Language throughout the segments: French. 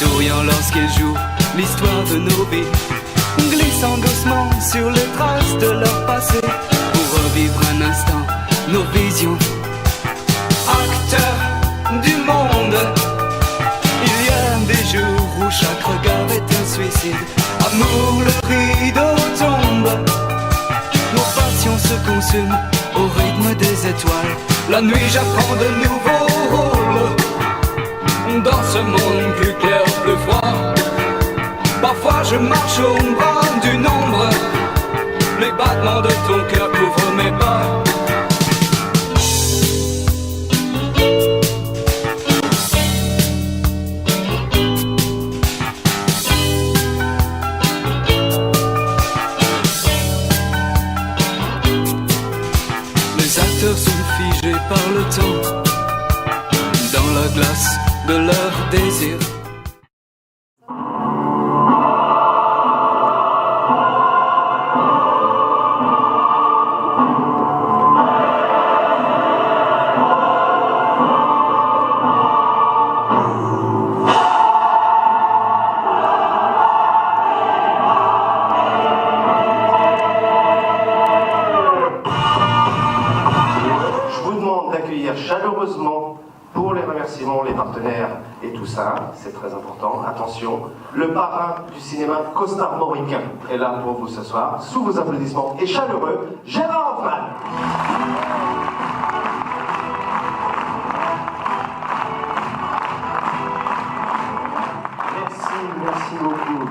souriant lorsqu'ils jouent l'histoire de nos vies, glissant doucement sur les traces de leur passé pour revivre un instant nos visions. Acteurs du monde, il y a des jours où chaque regard est un suicide. Amour, le rideau tombe, nos passions se consument au rythme des étoiles. La nuit j'apprends de nouveaux rôles dans ce monde plus clair, plus froid. Parfois je marche au bras du nombre, les battements de ton cœur couvrent mes pas. Les acteurs sont figés par le temps, dans la glace de leur désir. Chaleureusement pour les remerciements, les partenaires et tout ça, c'est très important, attention, le parrain du cinéma costarmoricain est là pour vous ce soir, sous vos applaudissements et chaleureux, Gérard Hoffman. Merci beaucoup.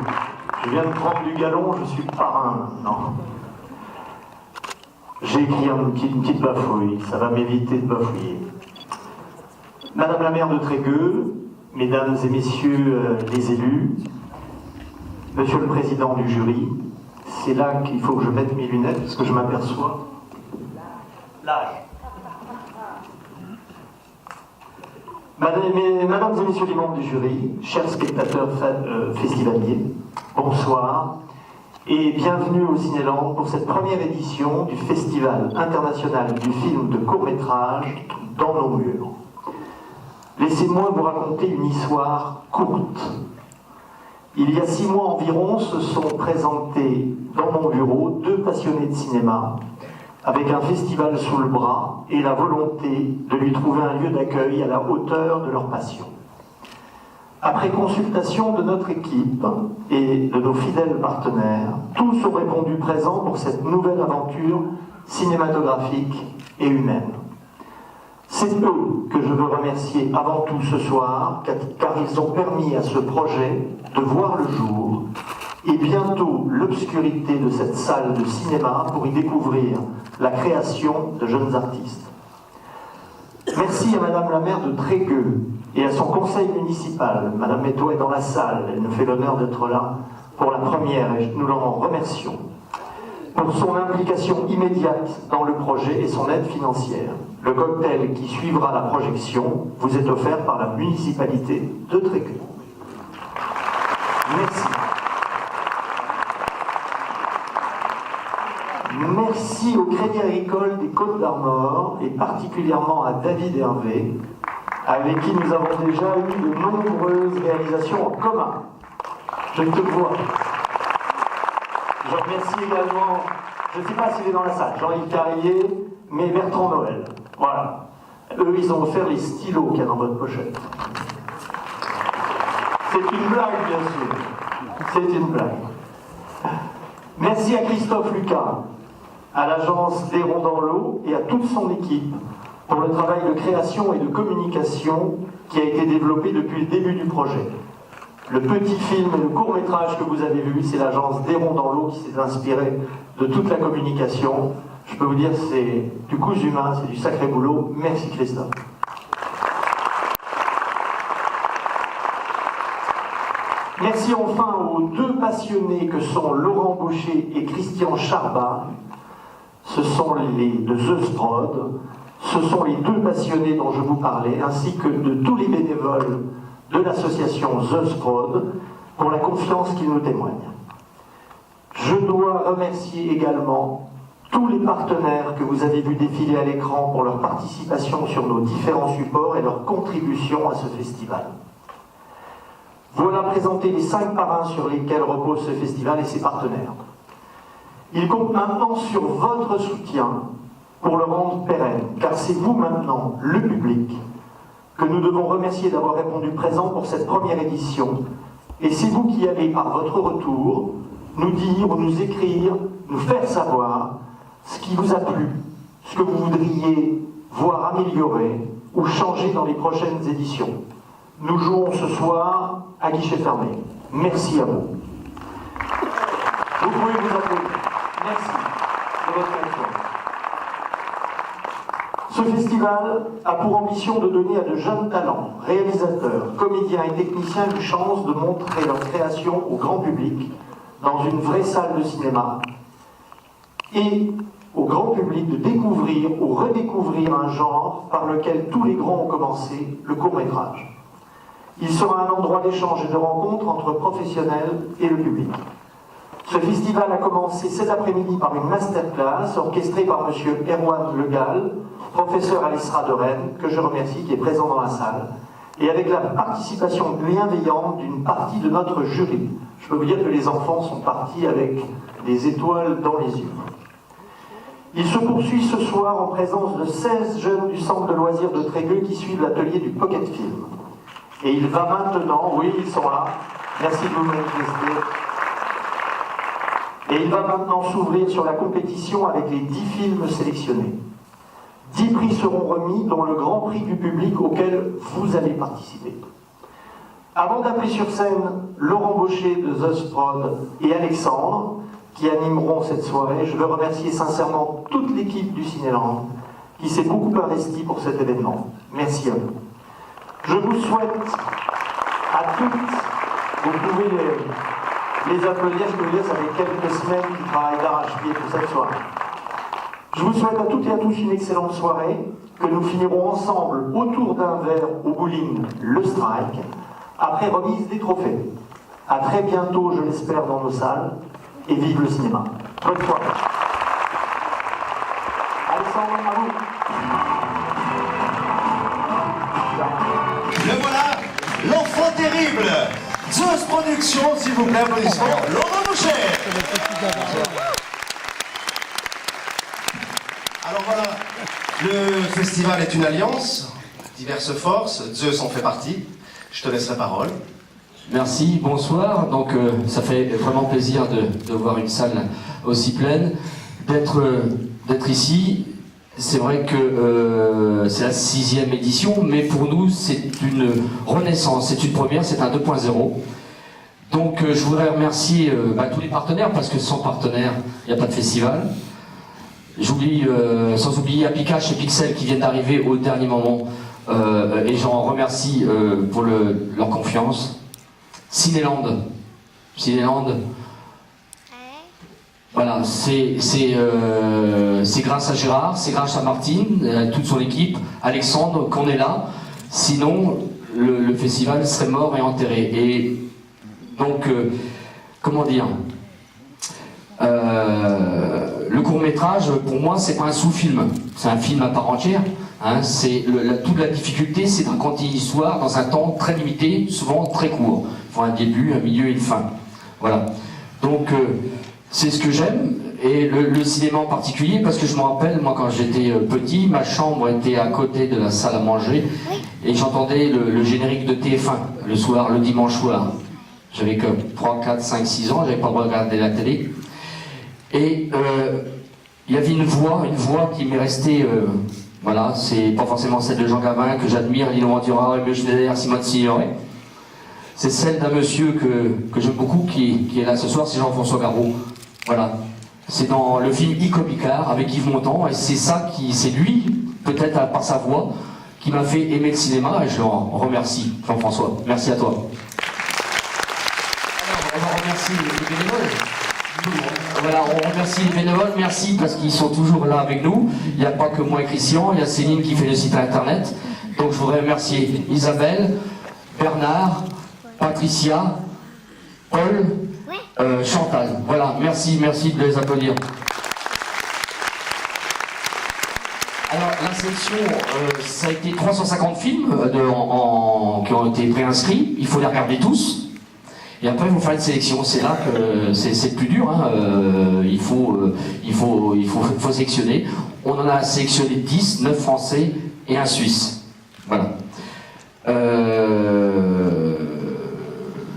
Je viens de prendre du galon, je suis parrain maintenant. J'ai écrit une petite bafouille, ça va m'éviter de bafouiller. Madame la maire de Trégueux, mesdames et messieurs les élus, monsieur le président du jury, c'est là qu'il faut que je mette mes lunettes parce que je m'aperçois l'âge. Mesdames et messieurs les membres du jury, chers spectateurs festivaliers, bonsoir. Et bienvenue au Cinéland pour cette première édition du Festival international du film de court-métrage Dans nos murs. Laissez-moi vous raconter une histoire courte. Il y a 6 mois environ se sont présentés dans mon bureau 2 passionnés de cinéma avec un festival sous le bras et la volonté de lui trouver un lieu d'accueil à la hauteur de leur passion. Après consultation de notre équipe et de nos fidèles partenaires, tous ont répondu présents pour cette nouvelle aventure cinématographique et humaine. C'est eux que je veux remercier avant tout ce soir, car ils ont permis à ce projet de voir le jour et bientôt l'obscurité de cette salle de cinéma pour y découvrir la création de jeunes artistes. Merci à Madame la maire de Trégueux et à son conseil municipal. Madame Métaux est dans la salle, elle nous fait l'honneur d'être là pour la première et nous l'en remercions. Pour son implication immédiate dans le projet et son aide financière. Le cocktail qui suivra la projection vous est offert par la municipalité de Trégueux. Merci. Merci au Crédit Agricole des Côtes-d'Armor et particulièrement à David Hervé, avec qui nous avons déjà eu de nombreuses réalisations en commun. Je te vois. Je remercie également, je ne sais pas s'il est dans la salle, Jean-Yves Carrier, mais Bertrand Noël. Voilà. Eux, ils ont offert les stylos qu'il y a dans votre pochette. C'est une blague, bien sûr. C'est une blague. Merci à Christophe Lucas, à l'agence Déron dans l'eau et à toute son équipe pour le travail de création et de communication qui a été développé depuis le début du projet. Le petit film et le court-métrage que vous avez vu, c'est l'agence Déron dans l'eau qui s'est inspirée de toute la communication. Je peux vous dire, c'est du cousu humain, c'est du sacré boulot. Merci Christophe. Merci enfin aux 2 passionnés que sont Laurent Baucher et Christian Charbat. Ce sont de The Sprod. Ce sont les 2 passionnés dont je vous parlais, ainsi que de tous les bénévoles de l'association The Sprod pour la confiance qu'ils nous témoignent. Je dois remercier également tous les partenaires que vous avez vus défiler à l'écran pour leur participation sur nos différents supports et leur contribution à ce festival. Voilà présenter les 5 parrains sur lesquels repose ce festival et ses partenaires. Il compte maintenant sur votre soutien pour le rendre pérenne, car c'est vous maintenant, le public, que nous devons remercier d'avoir répondu présent pour cette première édition. Et c'est vous qui allez, par votre retour, nous dire ou nous écrire, nous faire savoir ce qui vous a plu, ce que vous voudriez voir améliorer ou changer dans les prochaines éditions. Nous jouons ce soir à guichet fermé. Merci à vous. Vous pouvez vous applaudir. Merci de votre attention. Ce festival a pour ambition de donner à de jeunes talents, réalisateurs, comédiens et techniciens une chance de montrer leur création au grand public dans une vraie salle de cinéma et au grand public de découvrir ou redécouvrir un genre par lequel tous les grands ont commencé, le court-métrage. Il sera un endroit d'échange et de rencontre entre professionnels et le public. Ce festival a commencé cet après-midi par une masterclass orchestrée par M. Erwan Le Gall, professeur à l'ESRA de Rennes, que je remercie, qui est présent dans la salle, et avec la participation bienveillante d'une partie de notre jury. Je peux vous dire que les enfants sont partis avec des étoiles dans les yeux. Il se poursuit ce soir en présence de 16 jeunes du centre de loisirs de Trégueux qui suivent l'atelier du Pocket Film. Et il va maintenant, oui, ils sont là, merci de vous manifester. Et il va maintenant s'ouvrir sur la compétition avec les 10 films sélectionnés. 10 prix seront remis, dont le grand prix du public auquel vous allez participer. Avant d'appeler sur scène Laurent Baucher de The Sprod et Alexandre, qui animeront cette soirée, je veux remercier sincèrement toute l'équipe du Cinéland, qui s'est beaucoup investie pour cet événement. Merci à vous. Je vous souhaite à toutes, vous pouvez les applaudir, je peux vous dire, ça fait quelques semaines qu'ils travaillent d'arrache-pied pour cette soirée. Je vous souhaite à toutes et à tous une excellente soirée, que nous finirons ensemble autour d'un verre au bowling Le Strike, après remise des trophées. À très bientôt, je l'espère, dans nos salles, et vive le cinéma. Bonne soirée. Alexandre, à vous. Le voilà, l'enfant terrible, Zeus Productions, s'il vous plaît, applaudissements, Laurent Baucher. Alors voilà, le festival est une alliance, diverses forces, Zeus en fait partie. Je te laisse la parole. Merci, bonsoir. Donc ça fait vraiment plaisir de voir une salle aussi pleine, d'être ici. C'est vrai que c'est la 6e édition, mais pour nous c'est une renaissance, c'est une première, c'est un 2.0. Donc je voudrais remercier tous les partenaires, parce que sans partenaires, il n'y a pas de festival. J'oublie, sans oublier Apikash et Pixel qui viennent d'arriver au dernier moment, et j'en remercie pour leur confiance. Cinéland, voilà, c'est grâce à Gérard, c'est grâce à Martine, toute son équipe, Alexandre, qu'on est là. Sinon, le festival serait mort et enterré. Et donc, comment dire, le court-métrage, pour moi, c'est pas un sous-film, c'est un film à part entière. Hein, toute la difficulté, c'est de raconter une histoire dans un temps très limité, souvent très court. Il faut un début, un milieu et une fin. Voilà. Donc, c'est ce que j'aime, et le cinéma en particulier, parce que je me rappelle, moi quand j'étais petit, ma chambre était à côté de la salle à manger, et j'entendais le générique de TF1, le soir, le dimanche soir. J'avais que 3, 4, 5, 6 ans, j'avais pas le droit de regarder la télé. Et il y avait une voix qui m'est restée, voilà, c'est pas forcément celle de Jean Gabin, que j'admire, Lino Ventura, Emile Schneider, Simone Signoret. C'est celle d'un monsieur que j'aime beaucoup, qui est là ce soir, c'est Jean-François Garot. Voilà. C'est dans le film Ico Picard avec Yves Montand, et c'est lui, peut-être par sa voix, qui m'a fait aimer le cinéma, et je le remercie, Jean-François. Merci à toi. Alors, on va remercier les bénévoles. Voilà, on remercie les bénévoles, merci, parce qu'ils sont toujours là avec nous. Il n'y a pas que moi et Christian, il y a Céline qui fait le site internet. Donc je voudrais remercier Isabelle, Bernard, Patricia, Paul, Chantal. Voilà, merci de les applaudir. Alors, sélection, ça a été 350 films qui ont été préinscrits. Il faut les regarder tous. Et après, vous faites une sélection. C'est là que c'est le plus dur. Hein. Il faut sélectionner. On en a sélectionné 10, 9 Français et un Suisse. Voilà.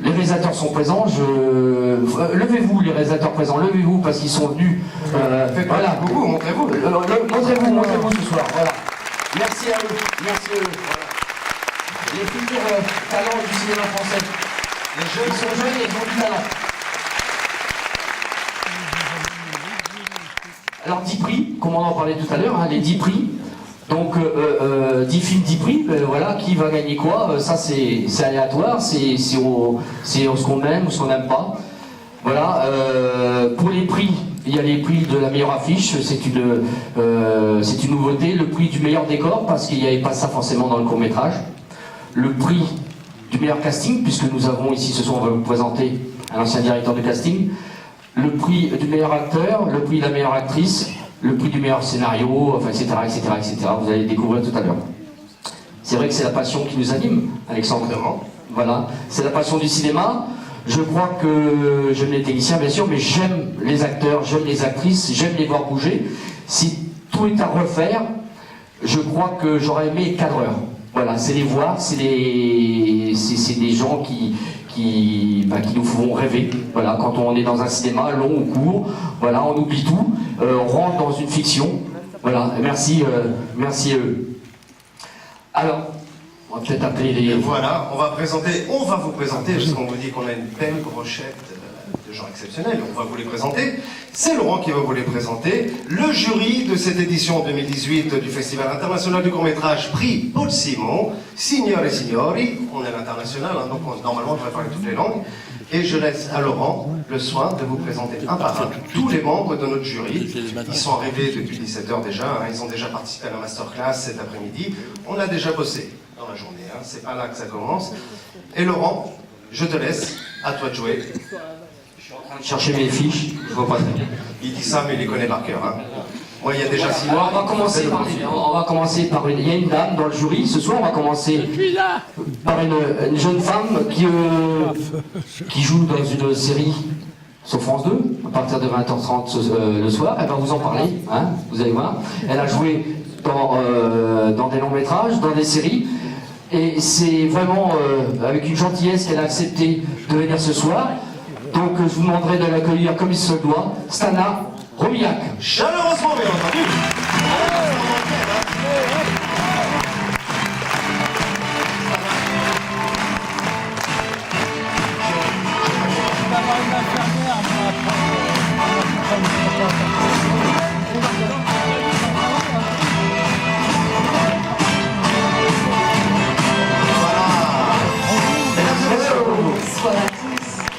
Les réalisateurs sont présents. Levez-vous, les réalisateurs présents. Levez-vous parce qu'ils sont venus. Voilà, beaucoup, montrez-vous. Montrez-vous ce soir. Voilà. Merci à eux. Merci à eux. Voilà. Les futurs talents du cinéma français. Les jeunes sont jeunes et ils ont du talent. Alors 10 prix, comme on en parlait tout à l'heure, hein, les 10 prix. Donc 10 films, 10 prix, voilà, qui va gagner quoi, ça c'est aléatoire, c'est ce qu'on aime ou ce qu'on n'aime pas. Voilà, pour les prix, il y a les prix de la meilleure affiche, c'est une nouveauté, le prix du meilleur décor, parce qu'il n'y avait pas ça forcément dans le court-métrage. Le prix du meilleur casting, puisque nous avons ici ce soir, on va vous présenter un ancien directeur de casting, le prix du meilleur acteur, le prix de la meilleure actrice, le prix du meilleur scénario, enfin, etc., etc., etc. Vous allez le découvrir tout à l'heure. C'est vrai que c'est la passion qui nous anime, Alexandre. Voilà, c'est la passion du cinéma. Je crois que j'aime les techniciens, bien sûr, mais j'aime les acteurs, j'aime les actrices, j'aime les voir bouger. Si tout est à refaire, je crois que j'aurais aimé être cadreur. Voilà, c'est les voir, c'est des gens qui nous font rêver. Voilà, quand on est dans un cinéma long ou court, voilà, on oublie tout, on rentre dans une fiction. Voilà, merci à eux. Alors, on va peut-être appeler les... Et voilà, on va vous présenter, parce qu'on vous dit qu'on a une belle brochette de gens exceptionnels, on va vous les présenter. C'est Laurent qui va vous les présenter. Le jury de cette édition 2018 du Festival international du court-métrage Prix Paul Simon, Signore et Signori, on est à l'international, hein, donc normalement on devrait parler toutes les langues. Et je laisse à Laurent le soin de vous présenter un par un tous les membres de notre jury. Ils sont arrivés depuis 17h déjà, hein, ils ont déjà participé à la masterclass cet après-midi. On a déjà bossé dans la journée, hein, c'est pas là que ça commence. Et Laurent, je te laisse, à toi de jouer. Chercher mes fiches, je vois pas. Il dit ça, mais il les connaît par cœur. Hein. Moi, il y a déjà 6 mois. On va commencer par il y a une dame dans le jury. Ce soir, on va commencer par une jeune femme qui joue dans une série sur France 2, à partir de 20h30 le soir. Elle va vous en parler, hein, vous allez voir. Elle a joué dans des longs métrages, dans des séries. Et c'est vraiment avec une gentillesse qu'elle a accepté de venir ce soir. Donc je vous demanderai de l'accueillir comme il se doit, Stana Romillac. Chaleureusement, bien entendu.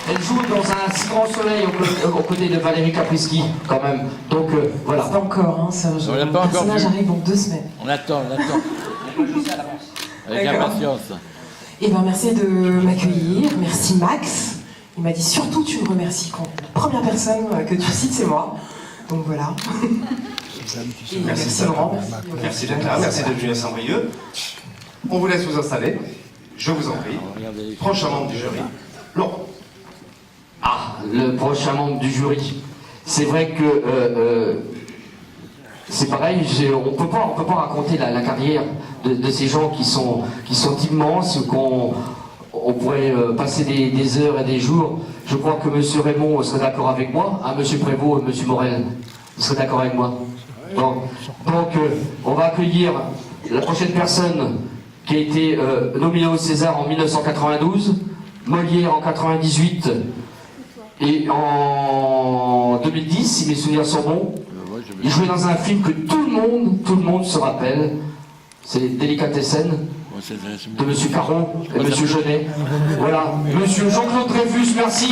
Elle joue dans un si grand soleil aux côtés de Valérie Caprisky, quand même. Donc voilà. Pas encore, hein, ça. Le personnage arrive dans 2 semaines. On attend. Avec impatience. Eh bien, merci de m'accueillir. Merci Max. Il m'a dit surtout tu me remercies quand la première personne que tu cites c'est moi. Donc voilà. Et merci Laurent. Merci d'être là, merci d'être venu à Saint-Brieuc. On vous laisse vous installer. Je vous en prie. Prochain membre du jury, Laurent. Ah, le prochain membre du jury. C'est vrai que c'est pareil, on peut pas raconter la carrière de ces gens qui sont immenses, on pourrait passer des heures et des jours. Je crois que M. Raymond serait d'accord avec moi, hein, M. Prévost et M. Morel, vous serez d'accord avec moi. Donc on va accueillir la prochaine personne qui a été nominée au César en 1992, Molière en 98, et en 2010, si mes souvenirs sont bons, il jouait dans un film que tout le monde se rappelle. C'est les Délicatessen de M. Caron et M. Jeunet. Voilà, M. Jean-Claude Dreyfus, merci.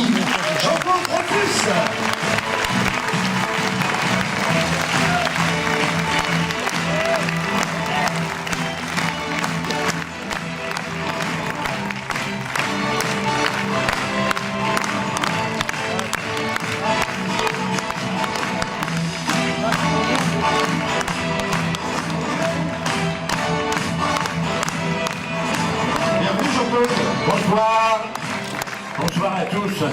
Jean-Claude Dreyfus. Bonsoir. Bonsoir à tous.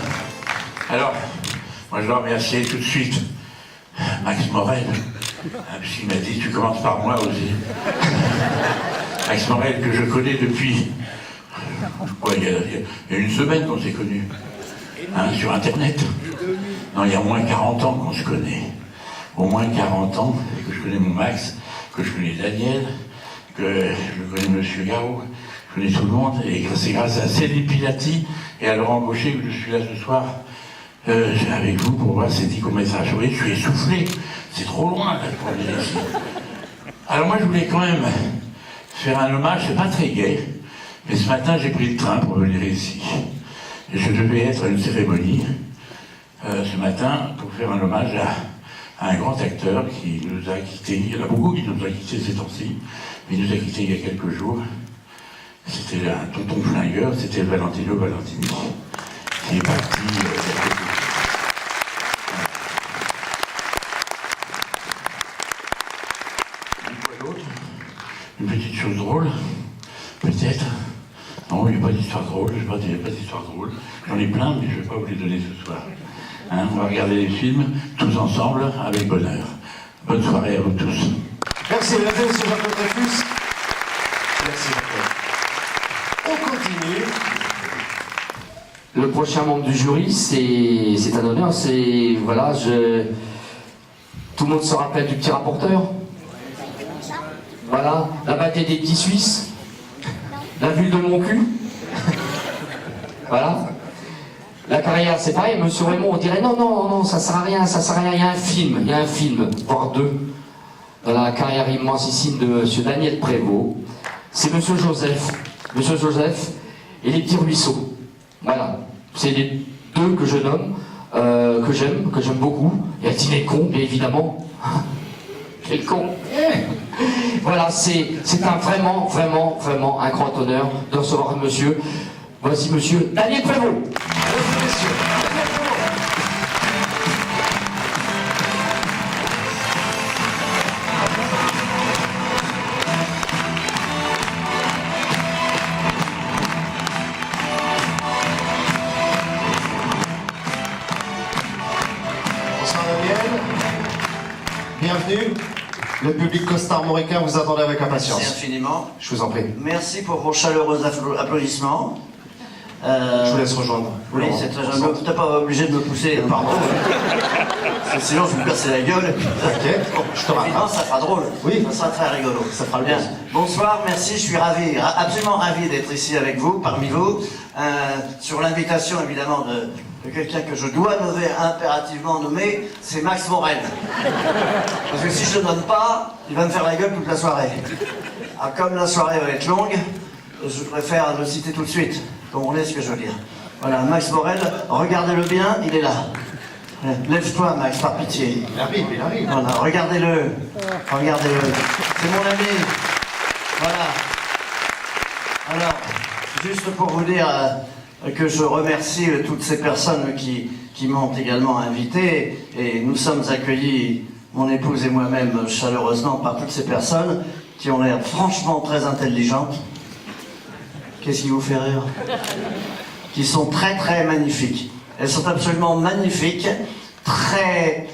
Alors, moi je dois remercier tout de suite Max Morel, parce qu'il m'a dit tu commences par moi aussi. Max Morel que je connais depuis, il y a une semaine qu'on s'est connus, hein, sur Internet. Non, il y a au moins 40 ans qu'on se connaît. Au moins 40 ans que je connais mon Max, que je connais Daniel, que je connais Monsieur Garot, je connais tout le monde, et c'est grâce à Céline Pilati et à Laurent Gaucher que je suis là ce soir avec vous pour voir ces 10 courts-métrages. Vous voyez, je suis essoufflé, c'est trop loin là, pour venir ici. Alors moi je voulais quand même faire un hommage, c'est pas très gai, mais ce matin j'ai pris le train pour venir ici. Et je devais être à une cérémonie ce matin pour faire un hommage à un grand acteur qui nous a quittés. Il y en a beaucoup qui nous ont quittés ces temps-ci, mais il nous a quittés il y a quelques jours. C'était un tonton flingueur, c'était Valentino Valentini, qui est parti il y a quelques jours. Quoi d'autre? Une petite chose drôle, peut-être. Non, il n'y a pas d'histoire drôle, il n'y a pas d'histoire drôle. J'en ai plein, mais je ne vais pas vous les donner ce soir. Hein, on va regarder les films, tous ensemble, avec bonheur. Bonne soirée à vous tous. Merci, mesdames et messieurs, Jean-Claude Dreyfus. Merci, Jean-Claude. On continue. Le prochain membre du jury, c'est un honneur, c'est... Voilà, tout le monde se rappelle du petit rapporteur. Voilà, la bataille des petits Suisses. La ville de mon cul. Voilà. La carrière, c'est pareil, Monsieur Raymond, on dirait non, ça sert à rien, il y a un film, voire deux, dans la carrière immensissime de Monsieur Daniel Prévost. C'est Monsieur Joseph et les petits ruisseaux. Voilà, c'est les deux que je nomme, que j'aime beaucoup. Il y a Dîner de con, bien évidemment. Quel con. Voilà, c'est un vraiment un grand honneur de recevoir monsieur. Voici Monsieur Daniel Prévost. Bonsoir Daniel. Bienvenue. Le public costarmoricain vous attendait avec impatience. Merci infiniment. Je vous en prie. Merci pour vos chaleureux applaudissements. Je vous laisse rejoindre. Oui, c'est très gentil. Vous n'êtes pas obligé de me pousser. Hein. Pardon. Parce que sinon, je vais me casser la gueule. T'inquiète, je te rattrape. Ça sera drôle. Oui. Ça sera très rigolo. Ça fera le bien. bien. Bonsoir, merci. Je suis ravi, absolument ravi d'être ici avec vous, parmi vous. Sur l'invitation, évidemment, de quelqu'un que je dois impérativement nommer, c'est Max Morel. Parce que si je ne le donne pas, il va me faire la gueule toute la soirée. Ah, comme la soirée va être longue, je préfère le citer tout de suite. Comprenez ce que je veux dire. Voilà, Max Morel, regardez-le bien, il est là. Lève-toi, Max, par pitié. Il arrive. Voilà, regardez-le. Regardez-le. C'est mon ami. Voilà. Alors, juste pour vous dire que je remercie toutes ces personnes qui m'ont également invité, et nous sommes accueillis, mon épouse et moi-même, chaleureusement par toutes ces personnes qui ont l'air franchement très intelligentes. Qu'est-ce qui vous fait rire? Qui sont très magnifiques. Elles sont absolument magnifiques, très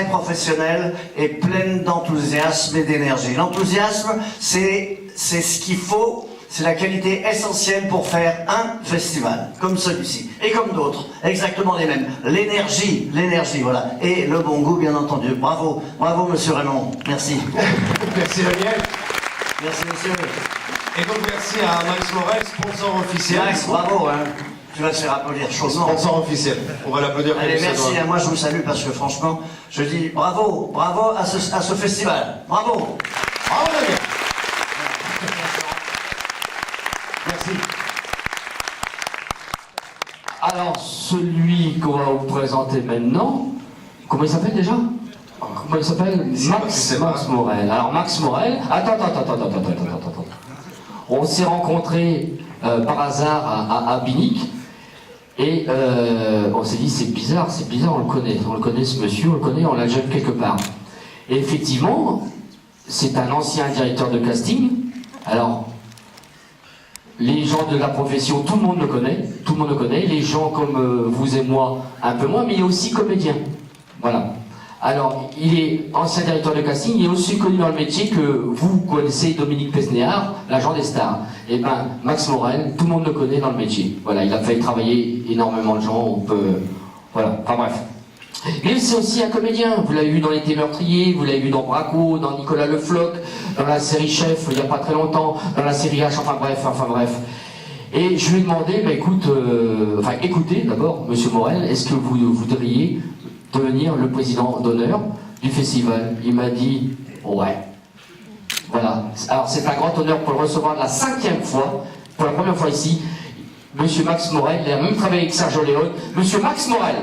professionnelles et pleines d'enthousiasme et d'énergie. L'enthousiasme, c'est ce qu'il faut, c'est la qualité essentielle pour faire un festival, comme celui-ci, et comme d'autres, exactement les mêmes. L'énergie, voilà. Et le bon goût, bien entendu. Bravo, monsieur Raymond. Merci. Merci Daniel. Merci, monsieur. Et donc merci à Max Morel, sponsor officiel. Max, bravo, hein. Tu vas te faire applaudir chaudement. Sponsor officiel. On va l'applaudir. Allez, merci. Moi, je vous salue parce que franchement, je dis bravo à ce festival. Bravo. Bravo Daniel. Merci. Alors, celui qu'on va vous présenter maintenant, comment il s'appelle déjà? Comment il s'appelle? Max Morel. Alors, Max Morel, attends. On s'est rencontrés par hasard à Binic, et on s'est dit c'est bizarre, on le connaît ce monsieur, on l'a déjà vu quelque part. Et effectivement, c'est un ancien directeur de casting. Alors, les gens de la profession, tout le monde le connaît. le monde le connaît, les gens comme vous et moi, un peu moins, mais il est aussi comédien. Voilà. Alors, il est ancien directeur de casting, il est aussi connu dans le métier que vous connaissez Dominique Pesnéard, l'agent des stars. Et ben, Max Morel, tout le monde le connaît dans le métier. Voilà, il a fait travailler énormément de gens, on peut... Voilà, enfin bref. Mais c'est aussi un comédien, vous l'avez vu dans L'été meurtrier, vous l'avez vu dans Braco, dans Nicolas Le Floch, dans la série Chef, il n'y a pas très longtemps, dans la série H, enfin bref. Et je lui ai demandé, bah, écoutez d'abord, Monsieur Morel, est-ce que vous voudriez devenir le président d'honneur du festival? Il m'a dit, ouais. Voilà. Alors c'est un grand honneur pour le recevoir la 5e fois, pour la première fois ici, Monsieur Max Morel, il a même travaillé avec Sergio Leone. Monsieur Max Morel.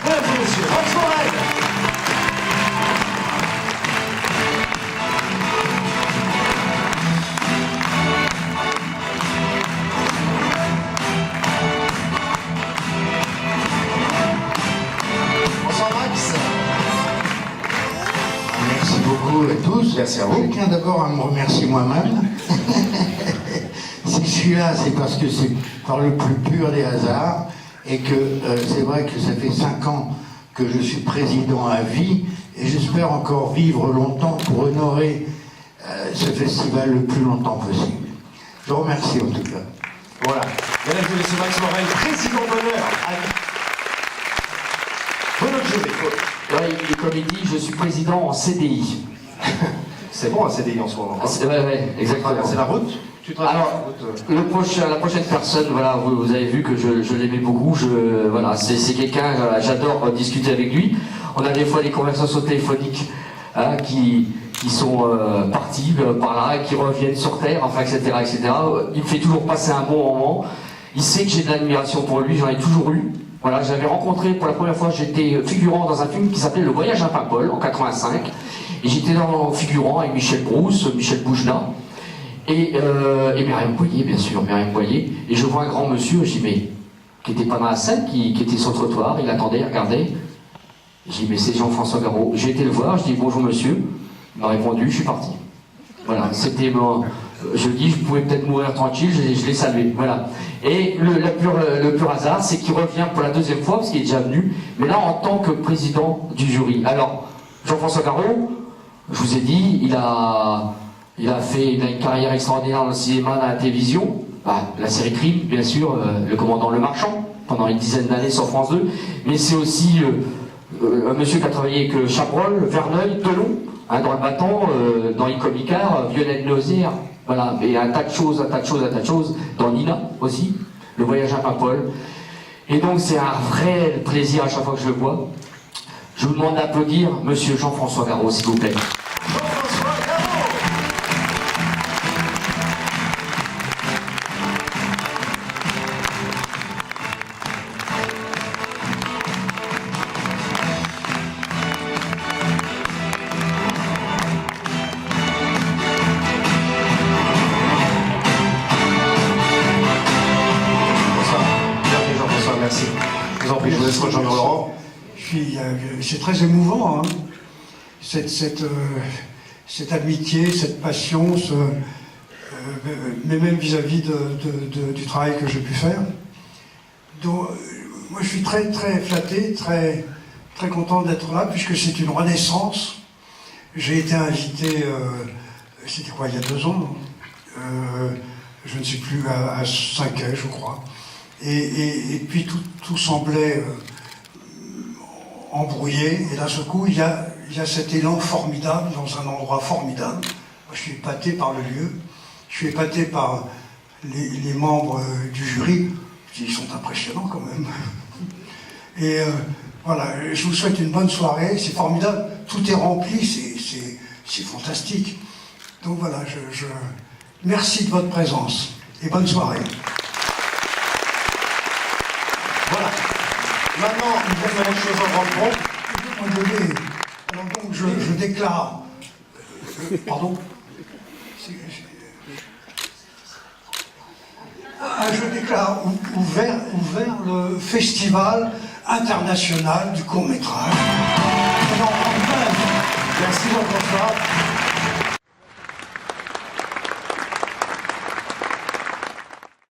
Mesdames et messieurs, Max Morel. Bonsoir Max. Merci beaucoup à tous. Merci à vous. Je tiens d'abord à me remercier moi-même. Si je suis là, c'est parce que c'est par le plus pur des hasards et que c'est vrai que ça fait 5 ans que je suis président à vie et j'espère encore vivre longtemps pour honorer ce festival le plus longtemps possible. Je vous remercie en tout cas. Voilà. Mesdames et messieurs, Max Morel, président d'honneur à vie. Bonne journée. Ouais, et comme il dit, je suis président en CDI. C'est bon un CDI en ce moment. Ouais, exactement. C'est la route. Alors, la prochaine personne, voilà, vous avez vu que je l'aimais beaucoup. Voilà, c'est quelqu'un, j'adore discuter avec lui. On a des fois des conversations téléphoniques hein, qui sont partis par là, qui reviennent sur Terre, enfin, etc., etc. Il me fait toujours passer un bon moment. Il sait que j'ai de l'admiration pour lui, j'en ai toujours eu. Voilà, j'avais rencontré pour la première fois, j'étais figurant dans un film qui s'appelait Le Voyage à Paimpol en 85. Et j'étais figurant avec Michel Brousse, Michel Boujna. Et Myriam Boyer, bien sûr, Myriam Boyer. Et je vois un grand monsieur, je dis, mais, qui n'était pas dans la scène, qui était sur le trottoir, il attendait, il regardait. Je dis, mais c'est Jean-François Garot. J'ai été le voir, je dis, bonjour monsieur. Il m'a répondu, je suis parti. Voilà, c'était mon... Je dis, je pouvais peut-être mourir tranquille, je l'ai salué. Voilà. Et le pur hasard, c'est qu'il revient pour la 2e fois, parce qu'il est déjà venu, mais là en tant que président du jury. Alors, Jean-François Garot, je vous ai dit, il a une carrière extraordinaire dans le cinéma, dans la télévision, la série Crime, bien sûr, le commandant Le Marchand, pendant une dizaine d'années sur France 2, mais c'est aussi un monsieur qui a travaillé avec Chabrol, Verneuil, Telon, hein, dans Le Battant, dans Icomicard, Violette Nozière, voilà, et un tas de choses, dans Nina aussi, Le Voyage à Paimpol. Et donc c'est un vrai plaisir à chaque fois que je le vois. Je vous demande d'applaudir monsieur Jean-François Garot, s'il vous plaît. Merci. Je vous en prie, je vous laisse rejoindre Laurent. C'est très émouvant, hein, cette amitié, cette passion, mais même vis-à-vis du travail que j'ai pu faire. Donc, moi, je suis très flatté, très content d'être là, puisque c'est une renaissance. J'ai été invité, c'était quoi, il y a 2 ans, je ne sais plus, à Cinquet, je crois. Et puis tout semblait embrouillé, et d'un seul coup, il y a cet élan formidable, dans un endroit formidable. Moi, je suis épaté par le lieu, je suis épaté par les membres du jury, qui sont impressionnants quand même. Et voilà, je vous souhaite une bonne soirée, c'est formidable, tout est rempli, c'est fantastique. Donc voilà, merci de votre présence, et bonne soirée. Voilà. Maintenant, il y a une chose en grande pompe. Alors donc, je déclare... pardon je déclare ouvert le Festival international du court-métrage. Merci Jean-François.